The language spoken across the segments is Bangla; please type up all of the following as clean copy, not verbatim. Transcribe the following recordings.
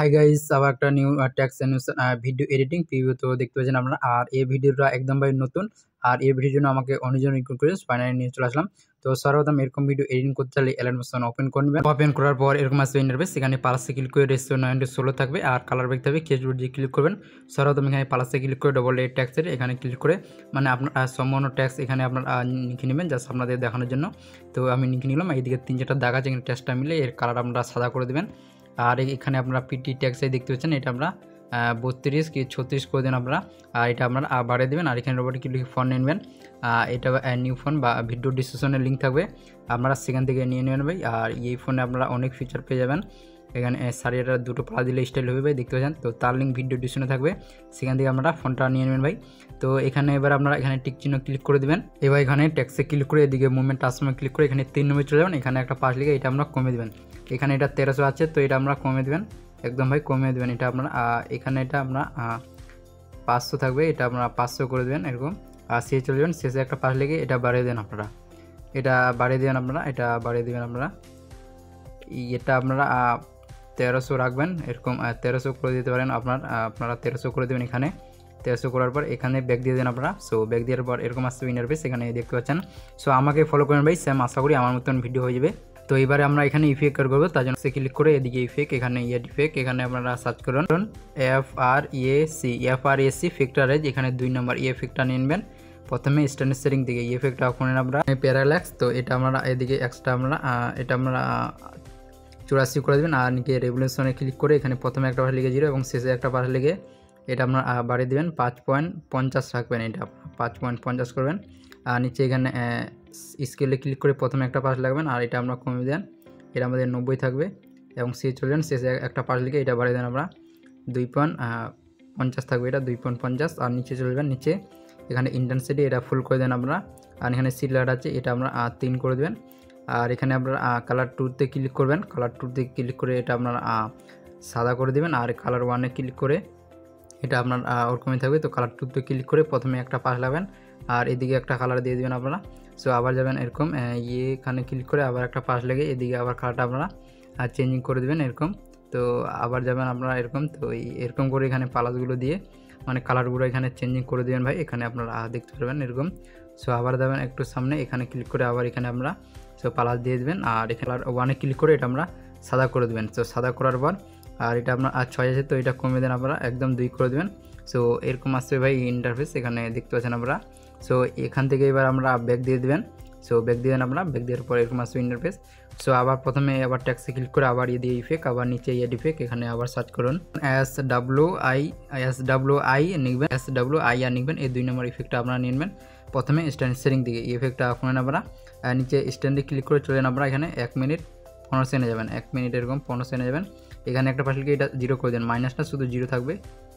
হাই গাইস, আবার একটা new tax animation video editing preview তো দেখতে পাচ্ছেন আপনারা। আর এই ভিডিওটা একদম ভাই নতুন, আর এই ভিডিওর জন্য আমাকে অনেকজন রিকোয়েস্ট করে ফাইনালি নিয়ে চলে আসলাম। তো সর্বপ্রথম এরকম ভিডিও এডিটিং করতে চাইলে অ্যানিমেশন ওপেন করে নেবেন। ওপেন করার পর এরকম আসবে ইন্টারফেস, সেখানে প্লাসে ক্লিক করে রেশিও 9:16 থাকবে আর কালার ব্যাক থাকবে। কেজবোর্ড দিয়ে ক্লিক করবেন। সর্বপ্রথম এখানে প্লাসে ক্লিক করে ডবল এ ট্যাক্সের এখানে ক্লিক করে মানে আপনার সম্পূর্ণ ট্যাক্স এখানে আপনার লিখে নেবেন জাস্ট আপনাদের দেখানোর জন্য। তো আমি লিখে নিলাম। এইদিকে 3-4টা দাগ আছে, এখানে ট্যাক্সটা মিলে এর কালার আপনারা সাদা করে দেবেন। আর এখানে আপনারা পিটি ট্যাক্সে দেখতে পাচ্ছেন, এটা আমরা 32 কি 36 করে দেন আপনারা। আর এটা আপনারা বাড়িয়ে দেবেন। আর এখানে রোবট ক্লিক ফোন নেবেন, এটা নিউ ফোন বা ভিডিও ডিসক্রিপশনের লিঙ্ক থাকবে, আপনারা সেখান থেকে নিয়ে নেবেন ভাই। আর এই ফোনে আপনারা অনেক ফিচার পেয়ে যাবেন। এখানে সারিয়াটা দুটো পা দিলে স্টাইল হবে ভাই, দেখতে পাচ্ছেন। তো তার লিঙ্ক ভিডিও ডিসক্রিপশনে থাকবে, সেখান থেকে আপনারা ফোনটা নিয়ে নেবেন ভাই। তো এখানে এবার আপনারা এখানে টিক চিহ্ন ক্লিক করে দেবেন। এবার এখানে ট্যাক্সে ক্লিক করে এদিকে মুভমেন্ট টাসমে ক্লিক করে এখানে 3 নম্বরে চলে যাবেন। এখানে একটা পাশ লিখে এটা আমরা কমে দেবেন। এখানে এটা 1300 আছে, তো এটা আমরা কমে দেবেন একদম ভাই, কমে দেবেন। এটা আপনারা এখানে এটা আমরা 500 থাকবে, এটা আপনারা 500 করে দেবেন এরকম। আর শেষে চলে যাবেন, শেষে একটা পাশ লিখে এটা বাড়িয়ে দেন আপনারা, এটা বাড়িয়ে দেবেন আপনারা, এটা বাড়িয়ে দেবেন আপনারা। এটা আপনারা 1300 রাখবেন এরকম, 1300 করে দিতে পারেন আপনারা 1300 করে দেবেন। এখানে 1300 করার পর এখানে ব্যাক দিয়ে দেন আপনারা। সো ব্যাক দেওয়ার পর এরকম আসবে ইন্টারফেস, এখানে দেখতে পাচ্ছেন। সো আমাকে ফলো করেন ভাই, সেম আশা করি আমার মতন ভিডিও হয়ে যাবে। তো এবারে আমরা এখানে ইফেক্ট করবো, তার জন্য ক্লিক করে এদিকে ইফেক্ট, এখানে ইফেক্ট, এখানে আপনারা সার্চ করুন FRAC ফিক্টারেজ, এখানে 2 নম্বর ইফেক্টটা নিয়ে নেবেন। প্রথমে স্ট্যান্ডার্ড সেটিং থেকে ইফেক্টটা খুঁজে আমরা প্যারাল্যাক্স, তো এটা আমরা এদিকে এক্সট্রা আমরা এটা আমরা 84 করে দেবেন। আর নিচে রেভলিউশনে ক্লিক করে এখানে প্রথমে একটা পাশ লিখে 0 এবং শেষে একটা পাশ লিখে এটা আপনার বাড়িয়ে দেবেন 5.50 রাখবেন, এটা 5.50 করবেন। আর নিচে এখানে স্কেলে ক্লিক করে প্রথমে একটা পাশ লাগবেন, আর এটা আমরা কমে দেন, এটা আমাদের 90 থাকবে এবং শেষে চলে যান, শেষে একটা পাশ লিখে এটা বাড়িয়ে দেন আমরা 2.50 থাকবে, এটা 2.50। আর নিচে চলে যাবেন, নিচে এখানে ইন্টেন্সিটি এটা ফুল করে দেন আমরা। আর এখানে সিট লাইট আছে, এটা আমরা 3 করে দেবেন। আর এখানে আপনারা কালার 2তে ক্লিক করবেন, কালার 2তে ক্লিক করে এটা আপনারা সাদা করে দেবেন। আর কালার 1-এ ক্লিক করে এটা আপনার ওরকমই থাকবে। তো কালার 2তে ক্লিক করে প্রথমে একটা পাশ লাগবেন, আর এদিকে একটা কালার দিয়ে দেবেন আপনারা। সো আবার যাবেন এরকম এখানে ক্লিক করে আবার একটা পাশ লেগে এদিকে আবার কালারটা আপনারা চেঞ্জিং করে দেবেন এরকম। তো আবার যাবেন আপনারা এরকম, তো এরকম করে এখানে পালাসগুলো দিয়ে মানে কালারগুলো এখানে চেঞ্জিং করে দেবেন ভাই, এখানে আপনারা দেখতে পারবেন এরকম। সো আবার যাবেন একটু সামনে, এখানে ক্লিক করে আবার এখানে আমরা সো পালাস দিয়ে দেবেন। আর এখানে 1-এ ক্লিক করে এটা আমরা সাদা করে দেবেন। তো সাদা করার পর আর এটা আপনার 6 আছে, তো এটা কমে দেন আপনারা একদম 2 করে দেবেন। সো এরকম আসবে ভাই ইন্টারফেস, এখানে দেখতে পাচ্ছেন আমরা। সো এখান থেকে এবার আমরা ব্যাক দিয়ে দেবেন। সো ব্যাক দিয়ে দেন আপনারা, ব্যাক দেওয়ার পর এরকম আসবে ইন্টারফেস। সো আবার প্রথমে আবার ট্যাক্সে ক্লিক করে আবার দিয়ে ইফেক্ট, আবার নিচে ইফেক্ট, এখানে আবার সার্চ করুন SWI নিবেন, SWI আর নিবেন, এই 2 নম্বর ইফেক্টটা আপনারা নিবেন। প্রথমে স্ট্যান্ড সেটিং দিকে ইফেক্টটা খুঁজেন আপনারা, নিচে স্ট্যান্ডে ক্লিক করে চলে যান আপনারা। এখানে 1 মিনিট 15 সেকেন্ডে যাবেন, 1 মিনিট এরকম 15 সেকেন্ডে যাবেন। এখানে একটা পাশ লিখে এটা 0 করে দেন, মাইনাসটা শুধু 0 থাকবে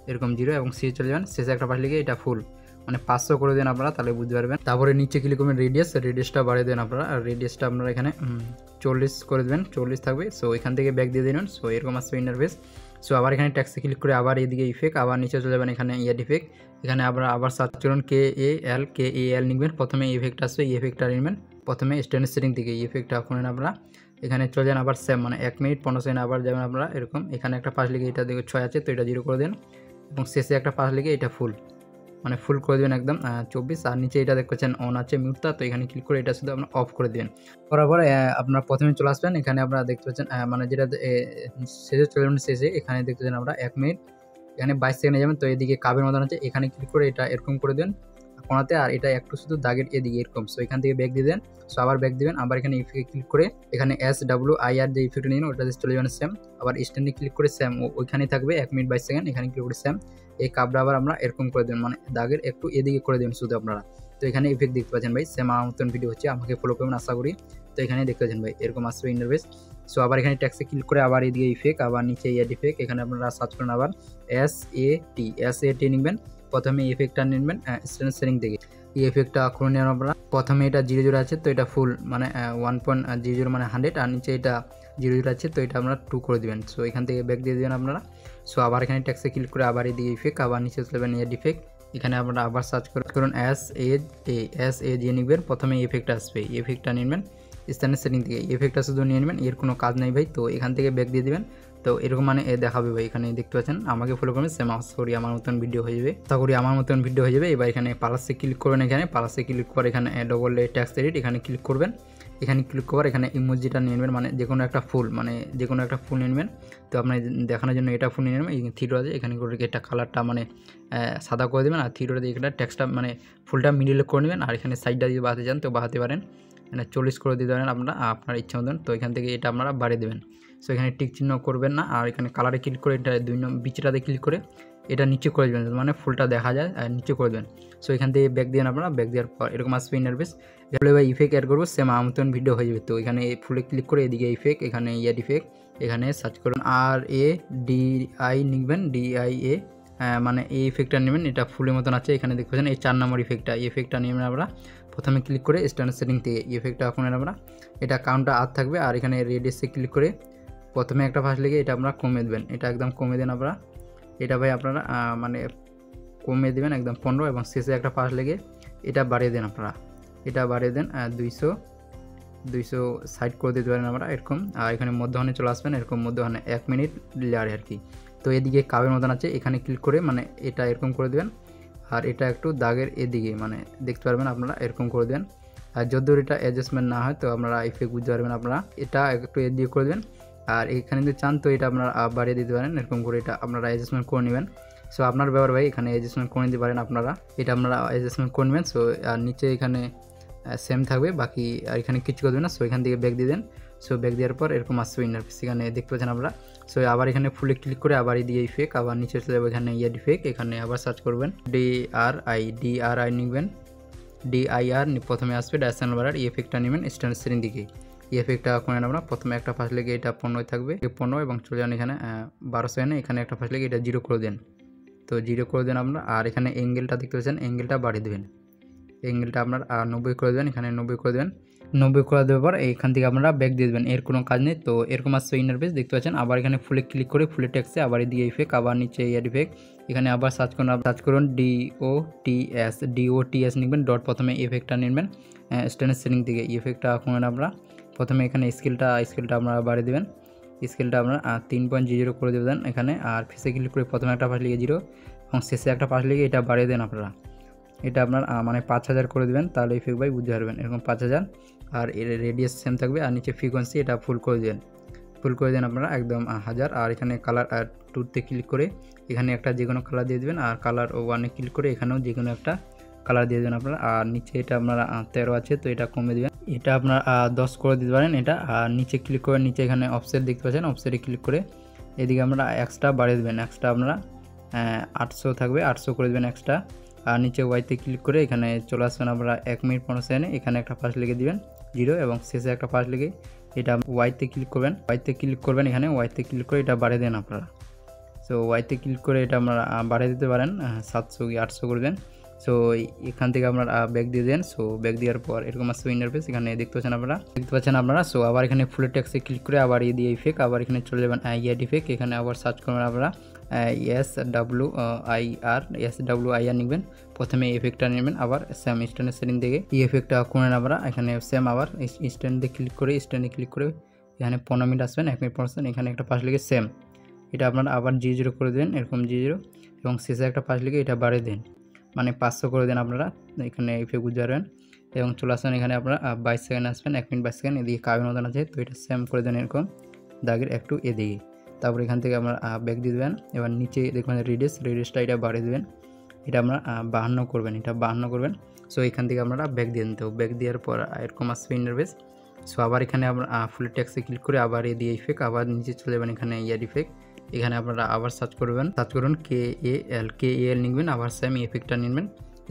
এরকম 0 এবং শেষে চলে যাবেন, শেষে একটা পাশ লিখে এটা ফুল মানে 500 করে দেন আপনারা, তাহলে বুঝতে পারবেন। তারপরে নিচে ক্লিক করবেন রেডিয়াসটা বাড়িয়ে দেন আপনারা। আর রেডিয়াসটা আপনারা এখানে 40 করে দেবেন, 40 থাকবে। সো এখান থেকে ব্যাক দিয়ে দেবেন। সো এরকম আসবে ইন্টারফেস। সো আবার এখানে ট্যাক্সে ক্লিক করে আবার এদিকে ইফেক্ট, আবার নিচে চলে যাবেন, এখানে ইফেক্ট, এখানে আবার সার্চ করুন KAL নিবেন। প্রথমে ইফেক্ট আসবে, ইফেক্টটা নিবেন। প্রথমে স্ট্যান্ডার্ড সেটিং থেকে ইফেক্টটা খুঁজেন আপনারা, এখানে চলে যান আবার সেম মানে 1 মিনিট 15 সেকেন্ড আবার যাবেন আপনারা এরকম। এখানে একটা পাশ লিখে এটা দেখো 6 আছে, তো এটা 0 করে দেন এবং শেষে একটা পাশ লিখে এটা ফুল মানে ফুল করে দেবেন একদম 24। আর নিচে এটা দেখছেন অন আছে মিউটটা, তো এখানে ক্লিক করে এটা শুধু আপনার অফ করে দেবেন। করার পরে আপনারা প্রথমে চলে আসবেন, এখানে আপনারা দেখতে পাচ্ছেন মানে যেটা শেষে চলে যাবেন, শেষে এখানে দেখতে পাচ্ছেন আমরা 1 মিনিট এখানে 22 সেকেন্ডে যাবেন। তো এদিকে কাবের মতন আছে, এখানে ক্লিক করে এটা এরকম করে দেন কোনাতে, আর এটা একটু শুধু দাগের এদিকে এরকম। সো এখান থেকে ব্যাক দিয়ে দেন। সো আবার ব্যাক দিবেন, আবার এখানে ইফেক্ট ক্লিক করে এখানে SWIR যে ইফেক্ট নিন ওটা চলে যাবেন সেম। আবার স্ট্যান্ডে ক্লিক করে সেম ওইখানেই থাকবে 1 মিনিট 22 সেকেন্ড, এখানে ক্লিক করে সেম। এই কাপটা আবার আমরা এরকম করে দেবেন মানে দাগের একটু এদিকে করে দেবেন শুধু আপনারা। তো এখানে ইফেক্ট দেখতে পাচ্ছেন ভাই, সেম আমার মতন ভিডিও হচ্ছে, আমাকে ফলো করবেন আশা করি। তো এখানে দেখতে পাচ্ছেন ভাই এরকম আসবে ইন্টারফেস। সো আবার এখানে ট্যাক্সে ক্লিক করে আবার এদিকে ইফেক্ট, আবার নিচে ইফেক্ট, এখানে আপনারা সার্চ করেন আবার SAT নিবেন। প্রথমে ইফেক্টটা নিবেন স্ট্যান্ডার্ড সেটিং থেকে, এই ইফেক্টটা খুলে নেওয়ার আপনারা প্রথমে এটা 0 আছে, তো এটা ফুল মানে 1.00 মানে 100। আর নিচে এটা 0 আছে, তো এটা আপনারা 2 করে দেবেন। সো এখান থেকে ব্যাক দিয়ে দেবেন আপনারা। সো আবার এখানে ট্যাক্সে ক্লিক করে আবার এদিকে ইফেক্ট, আবার নিচে চলে যাবেন ইফেক্ট, এখানে আপনারা আবার সার্চ করুন SAG নিবেন। প্রথমে ইফেক্টটা আসবে, ইফেক্টটা নেবেন স্ট্যান্ডার্ড সেটিং থেকে, ইফেক্টটা শুধু নিয়ে নেবেন, এর কোনো কাজ নেই ভাই। তো এখান থেকে ব্যাক দিয়ে দেবেন, তো এরকম মানে দেখাবে ভাই, এখানে দেখতে পাচ্ছেন আমাকে ফলো করবেন, সেম আশা করি আমার মতন ভিডিও হয়ে যাবে, আশা করি আমার মতন ভিডিও হয়ে যাবে। এবার এখানে প্লাসে ক্লিক করবেন, এখানে প্লাসে ক্লিক করে এখানে ডবল টেক্সট এডিট এখানে ক্লিক করবেন। এখানে ক্লিক করার এখানে ইমোজিটা নিয়ে নেবেন, মানে যে কোনো একটা ফুল, মানে যে কোনো একটা ফুল নিয়ে নেবেন। তো আপনার দেখানোর জন্য এটা ফুল নিয়ে নেবেন, থিটো আছে এখানে করে এটা কালারটা মানে সাদা করে দেবেন, আর থিটোটা দিয়ে এখানে টেক্সটটা মানে ফুলটা মিডিলে করে নেবেন। আর এখানে সাইডটা যদি বাড়াতে চান তো বাড়াতে পারেন, এখানে 40 করে দিতে পারেন আপনারা আপনার ইচ্ছা মতন। তো এখান থেকে এটা আপনারা বাড়িয়ে দেবেন। সো এখানে টিক চিহ্ন করবেন না, আর এখানে কালারে ক্লিক করে এটা 2 নম্বর বিচটাতে ক্লিক করে এটা নিচে করে দেবেন, মানে ফুলটা দেখা যায় আর নিচে করে দেবেন। সো এখান থেকে ব্যাক দিয়ে আপনারা, ব্যাক দেওয়ার পর এরকম আসবে ইন্টারফেস। এগুলো এবার ইফেক্ট অ্যাড করবো, সেম আমার মতন ভিডিও হয়ে যাবে। তো এখানে ফুলে ক্লিক করে এদিকে ইফেক্ট, এখানে ইয়ার ইফেক্ট, এখানে সার্চ করুন RADI লিখবেন, DIA, মানে এই ইফেক্টটা নেবেন, এটা ফুলের মতন আছে। এখানে দেখতে পাচ্ছেন এই 4 নম্বর ইফেক্টটা, এই ইফেক্টটা নেবেন আমরা। প্রথমে ক্লিক করে স্ট্যান্ডার্ড সেটিং থেকে ইফেক্টটা এখন আমরা, এটা কাউন্টটা আর থাকবে, আর এখানে রেডিয়াসে ক্লিক করে প্রথমে একটা ফার্স্ট লেগে এটা আপনারা কমে দেবেন, এটা একদম কমে দেন আপনারা। এটা ভাই আপনারা মানে কমে দেবেন একদম 15, এবং শেষে একটা ফার্স্ট লেগে এটা বাড়িয়ে দেন আপনারা, এটা বাড়িয়ে দেন 260 করে দিতে পারেন আমরা এরকম। আর এখানে মধ্যখানে চলে আসবেন, এরকম মধ্যখানে 1 মিনিট লেয়ারে আর কি। তো এদিকে কাবের মতন আছে, এখানে ক্লিক করে মানে এটা এরকম করে দেবেন, আর এটা একটু দাগের এদিকে মানে দেখতে পারবেন আপনারা এরকম করে দেন। আর যদিও এটা অ্যাডজাস্টমেন্ট না হয় তো আপনারা ইফেক্ট বুঝতে পারবেন আপনারা, এটা একটু এদিকে করে দেবেন। আর এখানে যদি চান তো এটা আপনারা বাড়িয়ে দিতে পারেন, এরকম করে এটা আপনারা অ্যাডজাস্টমেন্ট করে নেবেন। সো আপনার ব্যাপার ভাই, এখানে অ্যাডজাস্টমেন্ট করে নিতে পারেন আপনারা, এটা আপনারা অ্যাডজাস্টমেন্ট করে নেবেন। সো আর নিচে এখানে সেম থাকবে, বাকি আর এখানে কিছু করবে না। সো এখান থেকে ব্যাক দিয়ে দেন। সো ব্যাক দেওয়ার পর এরকম আসবে ইন্টারফেস, এখানে দেখতে পাচ্ছেন আপনারা। সো আবার এখানে ফুলে ক্লিক করে আবার দিয়ে ইফেক্ট, আবার নিচে চলে যাবে এখানে ইয়ার ইফেক্ট, এখানে আবার সার্চ করবেন DRI নিবেন, DIR প্রথমে আসবে ডাইরেকশনাল বাড়ার, এই ইফেক্টটা নেবেন স্ট্যান্ডার্ড সেটিং দিকে। এই ইফেক্টটা করেন আমরা, প্রথমে একটা ফার্স্ট লেগে এটা 15 থাকবে, 15 এবং চলে যান এখানে 1200 এনে এখানে একটা ফার্স্ট লেগে এটা 0 করে দেন। তো 0 করে দেন আমরা। আর এখানে অ্যাঙ্গেলটা দেখতে পাচ্ছেন, অ্যাঙ্গেলটা বাড়িয়ে দেবেন, অ্যাঙ্গেলটা আপনার 90 করে দেবেন, এখানে 90 করে দেবেন। 90 করে দেওয়ার পর এইখান থেকে আপনারা ব্যাক দিয়ে দেবেন, এর কোনো কাজ নেই। তো এরকম আসছে ইন্টারফেস দেখতে পাচ্ছেন। আবার এখানে ফুলে ক্লিক করে ফুলে টেক্সে আবার এদিকে ইফেক্ট, আবার নিচে ইয়ার ইফেক্ট, এখানে আবার সার্চ করুন DOTS লিখবেন, ডট প্রথমে ইফেক্টটা নেবেন স্ট্যান্ডার্ড সেটিং থেকে। ইফেক্টটা করেন আমরা, প্রথমে এখানে স্কেলটা আপনারা বাড়িয়ে দেবেন, স্কেলটা আপনারা 3.00 করে দেবেন এখানে। আর ফেসে ক্লিক করে প্রথমে একটা পাশ লিখে 0 এবং শেষে একটা পাশ লিখে এটা বাড়িয়ে দেন আপনারা। এটা আপনার মানে 5000 করে দেবেন, তাহলে ইফেক্ট ভাই বুঝতে পারবেন, এরকম 5000। আর এর রেডিয়াস সেম থাকবে, আর নিচে ফ্রিকোয়েন্সি এটা ফুল করে দেন আপনারা একদম 1000। আর এখানে কালার টুতে ক্লিক করে এখানে একটা যে কোনো কালার দিয়ে দেবেন, আর কালার 1-এ ক্লিক করে এখানেও যে কোনো একটা কালার দিয়ে দেবেন আপনারা। আর নিচে এটা আপনারা 13 আছে, তো এটা কমে দেবেন, এটা আপনার 10 করে দিতে পারেন এটা। আর নিচে ক্লিক করে নিচে এখানে অফসেট দেখতে পাচ্ছেন, অফসেটে ক্লিক করে এদিকে আপনারা এক্সট্রা বাড়িয়ে দেবেন, এক্সট্রা আপনারা 800 থাকবে, 800 করে দেবেন এক্সট্রা। আর নিচে ওয়াইতে ক্লিক করে এখানে চলে আসবেন আপনারা 1 মিনিট 15 সেকেন্ডে, এখানে একটা ফার্স্ট লিখে দিবেন 0 এবং শেষে একটা ফার্স্ট লিখে এটা ওয়াইতে ক্লিক করবেন, এখানে ওয়াইতে ক্লিক করে এটা বাড়িয়ে দেন আপনারা। সো ওয়াইতে ক্লিক করে এটা আপনারা বাড়িয়ে দিতে পারেন 700 কি 800 করে দেন। সো এখান থেকে আপনারা ব্যাক দিয়ে দেন। সো ব্যাক দেওয়ার পর এরকম আসবে ইন্টারফেস, এখানে দেখতে পাচ্ছেন আপনারা। সো আবার এখানে ফুল টেক্সটে ক্লিক করে আবার দিয়ে ইফেক্ট, আবার এখানে চলে যাবেন ইয়ার ইফেক্ট, এখানে আবার সার্চ করবেন আপনারা SWIR নিবেন, প্রথমে ইফেক্টটা নেবেন, আবার সেম স্ট্যান্ডার্ড সেটিং থেকে এই ইফেক্টটা করেন আমরা। এখানে সেম আবার স্ট্যান্ডে ক্লিক করে এখানে 15 মিনিট আসবেন, 1 মিনিট 15 এখানে একটা পাশ লিখে সেম এটা আপনারা আবার 0 করে দেন, এরকম 0 এবং শেষে একটা পাশ লিখে এটা বাড়িয়ে দেন, মানে 500 করে দেন আপনারা। এখানে ইফেক্ট বুঝতে পারবেন এবং চলে আসবেন এখানে আপনারা 22 সেকেন্ড আসবেন, 1 মিনিট 22 সেকেন্ড, এদিকে কাবের মতন আছে, তো এটা সেম করে দেন এরকম দাগের একটু এদিকে। তারপর এখান থেকে আমরা ব্যাক দিয়ে দেবেন। এবার নিচে দেখবেন রেডিয়াসটা এটা বাড়িয়ে দেবেন, এটা আমরা 52 করবেন, এটা 52 করবেন। সো এখান থেকে আপনারা ব্যাক দিয়ে দিতে হবে, ব্যাক দেওয়ার পর এরকম আসবে ইন্টারফেস। সো আবার এখানে আমরা ফুল টেক্সটে ক্লিক করে আবার দিয়ে ইফেক্ট, আবার নিচে চলে যাবেন এখানে ইয়ার ইফেক্ট, এখানে আপনারা আবার সার্চ করুন KAL লিখবেন, আবার সেম ইফেক্টটা নেবেন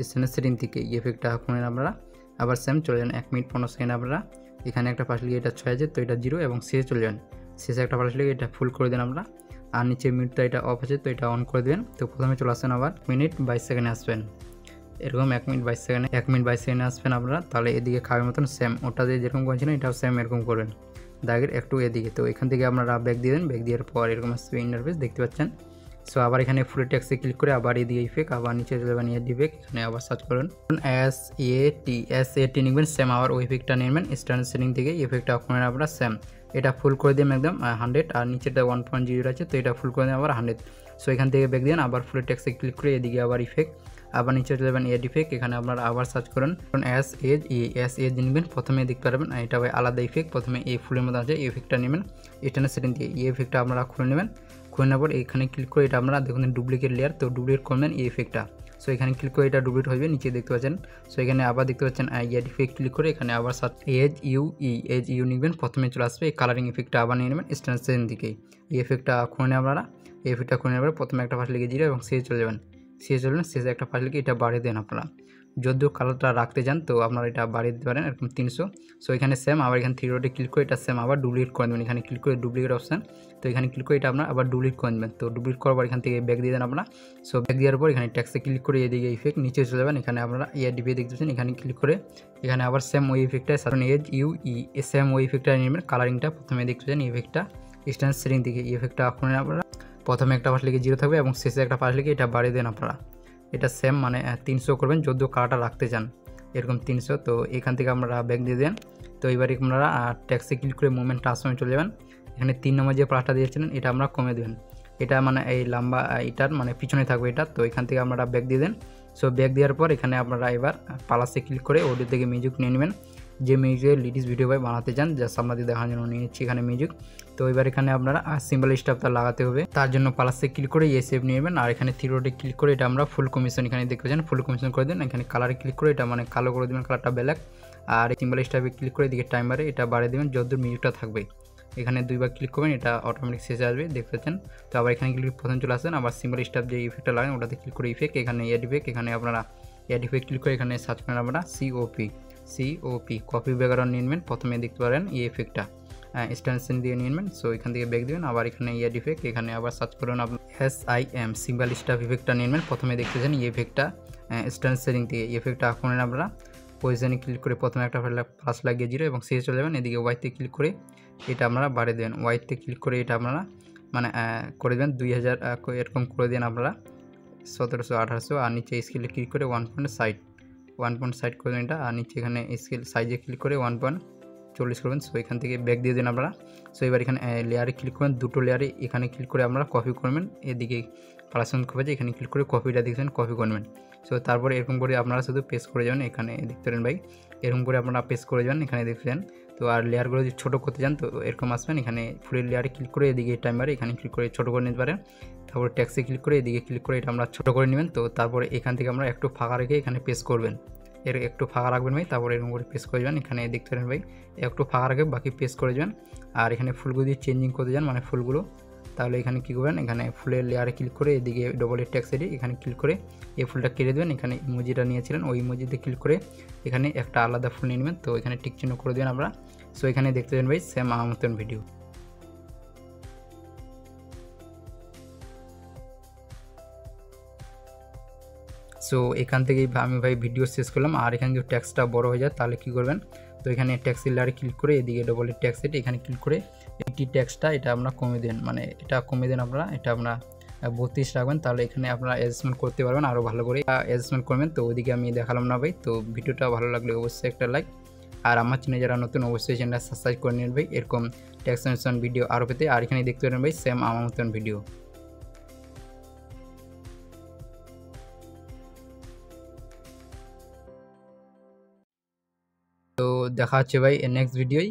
স্ট্যান্ডার্ড সেটিং থেকে। এই ইফেক্টটা করেন আপনারা, আবার সেম চলে যান 1 মিনিট 15 সেকেন্ড আপনারা, এখানে একটা পাশ লিখে এটা 6000, তো এটা 0 এবং শেষে চলে যান, শেষে একটা পাশ লিখে এটা ফুল করে দেন আমরা। আর নিচে মিনিটটা এটা অফ আছে, তো এটা অন করে দেবেন। তো প্রথমে চলে আসবেন আবার মিনিট 22 সেকেন্ডে আসবেন, এরকম 1 মিনিট 22 সেকেন্ডে আসবেন আপনারা। তাহলে এদিকে খাওয়ার মতন সেম ওটা দিয়ে যেরকম করেছিলেন এটাও সেম এরকম করবেন দাগের একটু এদিকে। তো এখান থেকে আপনারা ব্যাক দিয়ে দেন, ব্যাক দেওয়ার পর এরকম আসবে ইন্টারফেস দেখতে পাচ্ছেন। সো আবার এখানে ফুল টেক্সটে ক্লিক করে আবার এদিকে ইফেক্ট, আবার নিচে চলে যাবেন ইয়ার ইফেক্ট, এখানে আবার সার্চ করুন SAT লিখবেন, সেম আবার ওই ইফেক্টটা নেবেন স্ট্যান্ডার্ড সেটিং থেকে। ইফেক্টটা আপনারা সেম এটা ফুল করে দিলাম একদম 100, আর নিচেটা 1.0 আছে, তো এটা ফুল করে দিলাম আবার 100। সো এখান থেকে ব্যাক দিন, আবার ফুলের টেক্সটে ক্লিক করে এদিকে আবার ইফেক্ট, আবার নিচে চলে যাবেন এড ইফেক্ট, এখানে আপনারা আবার সার্চ করেন এস এজ নেবেন, প্রথমে দেখতে পারবেন এটা ভাই আলাদা ইফেক্ট। প্রথমে এই ফুলের মধ্যে আছে এই ইফেক্টটা নেবেন, স্ট্যান্ডার্ড সেটিং দিয়ে এই ইফেক্টটা আপনারা খুলে নেবেন। খুলে নেওয়ার পর এখানে ক্লিক করে এটা আপনারা দেখুন ডুপ্লিকেট লেয়ার, তো ডুপ্লিকেট করবেন এই ইফেক্টটা। সো এখানে ক্লিক করে এটা ডুপ্লিকেট হবে, নিচে দেখতে পাচ্ছেন। সো এখানে আবার দেখতে পাচ্ছেন এড ইফেক্ট ক্লিক করে এখানে আবার সার্চ এজ ইউ নেবেন, প্রথমে চলে আসবে এই কালারিং ইফেক্টটা আবার নিয়ে নেবেন স্ট্যান্ডার্ড সেটিং থেকে। এই ইফেক্টটা খুলে নেবেন আপনারা, এই ইফেক্টটা খুলে নেওয়ার পর প্রথমে একটা ফার্স্ট লিখে দিলে এবং শেষে চলে যাবেন, শেষে একটা ফাইল লিখে এটা বাড়িয়ে দেন আপনারা। যদিও কালারটা রাখতে চান তো আপনারা এটা বাড়িয়ে দিতে পারেন এরকম 300। সো এখানে সেম আবার এখানে 3 ডটে ক্লিক করে এটা সেম আবার ডুপ্লিকেট করে দেবেন, এখানে ক্লিক করে ডুপ্লিকেট অপশান, তো এখানে ক্লিক করে এটা আপনারা আবার ডুপ্লিকেট করে দেবেন। তো ডুপ্লিকেট করার পর এখান থেকে ব্যাক দিয়ে দেন আপনারা। সো ব্যাক দেওয়ার পর এখানে ট্যাক্সে ক্লিক করে এদিকে ইফেক্ট নিচে চলে যাবেন, এখানে আপনারা ডিপে দেখতেছেন, এখানে ক্লিক করে এখানে আবার সেম ওই ইফেক্টটা এজ সেম ওই ইফেক্টটা নেবেন, কালারিংটা প্রথমে দেখতেছেন ইফেক্টটা স্ট্যান্ডার্ড সেটিং থেকে ইফেক্টটা খুলে আপনারা প্রথমে একটা ফার্স্ট লিখে 0 থাকবে এবং শেষে একটা ফার্স্ট লিখে এটা বাড়িয়ে দেন আপনারা। এটা সেম মানে 300 করবেন যদিও কালারটা রাখতে চান এরকম 300। তো এখান থেকে আপনারা ব্যাক দিয়ে দেন। তো এবারে আপনারা ট্যাক্সে ক্লিক করে মুভমেন্ট ট্রান্সফর্মে চলে যাবেন, এখানে 3 নম্বর যে প্লাসটা দিয়েছিলেন এটা আমরা কমে দেবেন, এটা মানে এই লম্বা এটার মানে পিছনে থাকবে এটা। তো এখান থেকে আপনারা ব্যাক দিয়ে দেন। সো ব্যাক দেওয়ার পর এখানে আপনারা এবার প্লাসে ক্লিক করে অডিও থেকে মিউজিক নিয়ে নেবেন, যে মিউজিকের লিডিস ভিডিও ভাই বানাতে চান জাস্ট আপনাদের দেখার জন্য নিয়ে নিচ্ছি এখানে মিউজিক। তো এবার এখানে আপনারা সিম্বল স্টাফটা লাগাতে হবে, তার জন্য প্লাসে ক্লিক করে সেভ নিয়ে নেবেন, আর এখানে থ্রি ডটে ক্লিক করে এটা আমরা ফুল কমিশন এখানে দেখতে পাচ্ছেন ফুল কমিশন করে দেন। এখানে কালারে ক্লিক করে এটা মানে কালো করে দেবেন, কালারটা ব্ল্যাক, আর সিম্বল স্টাফে ক্লিক করে এদিকে টাইমারে এটা বাড়িয়ে দেবেন যতদূর মিউজিকটা থাকবে। এখানে দুইবার ক্লিক করবেন, এটা অটোমেটিক শেষে আসবে দেখতে পাচ্ছেন। তো আবার এখানে ক্লিক প্রথম চলে আসেন, আবার সিম্বল স্টাফ যে ইফেক্টটা লাগান ওটাতে ক্লিক করে ইফেক্ট, এখানে এড ইফেক্ট, এখানে আপনারা এড ইফেক্ট ক্লিক করে এখানে সার্চ করেন আপনারা সিওপি কপি ব্যাকগ্রাউন্ড নিয়ে নেবেন, প্রথমে দেখতে পারেন এই ইফেক্টটা স্ট্যান্ডার্ড দিয়ে নিয়ে নেবেন। সো এখান থেকে ব্যাক দেবেন, আবার এখানে এড ইফেক্ট, এখানে আবার সার্চ করুন আপনার SIM সিম্বল স্টাফ ইফেক্টটা নিয়ে নেবেন, প্রথমে দেখতেছেন এই ইফেক্টটা স্ট্যান্ডার্ড সেটিং থেকে এই ইফেক্টটা আপনারা আপনারা পজিশনে ক্লিক করে প্রথমে একটা প্লাস লাগিয়ে 0 এবং শেষে চলে যাবেন, এদিকে ওয়াইতে ক্লিক করে এটা আপনারা বাড়িয়ে দেবেন, ওয়াইতে ক্লিক করে এটা আপনারা মানে করে দেবেন 2000 এরকম করে দেন আপনারা 1700 1800, আর নিচে স্কেলে ক্লিক করে 1.60 করে দেন এটা, আর নিচে এখানে স্কেল সাইজে ক্লিক করে 1.40 করবেন। সো এখান থেকে ব্যাক দিয়ে দেন আপনারা। সো এবার এখানে লেয়ারে ক্লিক করবেন, দুটো লেয়ারে এখানে ক্লিক করে আপনারা কপি করবেন, এদিকে পার্সন কপি এখানে ক্লিক করে কপিটা দেখবেন কপি করবেন। সো তারপরে এরকম করে আপনারা শুধু পেস্ট করে যাবেন, এখানে দেখতে পারেন ভাই এরকম করে আপনারা পেস্ট করে যাবেন এখানে দেখছেন। তো আর লেয়ারগুলো যদি ছোটো করতে চান তো এরকম আসবেন, এখানে ফুলের লেয়ারে ক্লিক করে এদিকে টাইমারে এখানে ক্লিক করে ছোটো করে নিতে পারেন, তারপর ট্যাক্সে ক্লিক করে এদিকে ক্লিক করে এটা আমরা ছোটো করে নেবেন। তো তারপরে এখান থেকে আমরা একটু ফাঁকা রেখে এখানে পেস্ট করবেন, এর একটু ফাঁকা রাখবেন ভাই, তারপরে এরকম করে পেস্ট করে যাবেন, এখানে দেখতে পারেন ভাই একটু ফাঁকা রাখে বাকি পেস্ট করে যাবেন। আর এখানে ফুলগুলো দিয়ে চেঞ্জিং করতে যান মানে ফুলগুলো, তাহলে এখানে কী করবেন এখানে ফুলের লেয়ারে ক্লিক করে এদিকে ডবল ট্যাক্স এডি এখানে ক্লিক করে এই ফুলটা কেটে দেবেন, এখানে ইমোজিটা নিয়েছিলেন ওই ইমোজিতে ক্লিক করে এখানে একটা আলাদা ফুল নিয়ে নেবেন, তো এখানে টিক চিহ্ন করে দেবেন আমরা। সো এখানে দেখতে পাবেন ভাই সেম আমার মতন ভিডিও। সো এখান থেকেই আমি ভাই ভিডিও শেষ করলাম। আর এখানে যদি ট্যাক্সটা বড় হয়ে যায় তাহলে কী করবেন, তো এখানে ট্যাক্স লেয়ারে ক্লিক করে এদিকে ডবল ট্যাক্স এটি এখানে ক্লিক করে এইটি ট্যাক্সটা এটা আপনারা কমে দেন, মানে এটা কমে দেন আপনারা, এটা আপনারা 32 রাখবেন, তাহলে এখানে আপনারা অ্যাডজাস্টমেন্ট করতে পারবেন আরও ভালো করে অ্যাডজাস্টমেন্ট করবেন। তো ওইদিকে আমি দেখালাম না ভাই। তো ভিডিওটা ভালো লাগলে অবশ্যই একটা লাইক, আর আমার চ্যানেলে যারা নতুন অবশ্যই চ্যানেলটা সাবস্ক্রাইব করে নেবেন ভাই এরকম ট্যাক্স ভিডিও আরও পেতে। আর এখানে দেখতে পারেন ভাই সেম আমার মতন ভিডিও। তো দেখা হচ্ছে ভাই নেক্সট ভিডিওয়।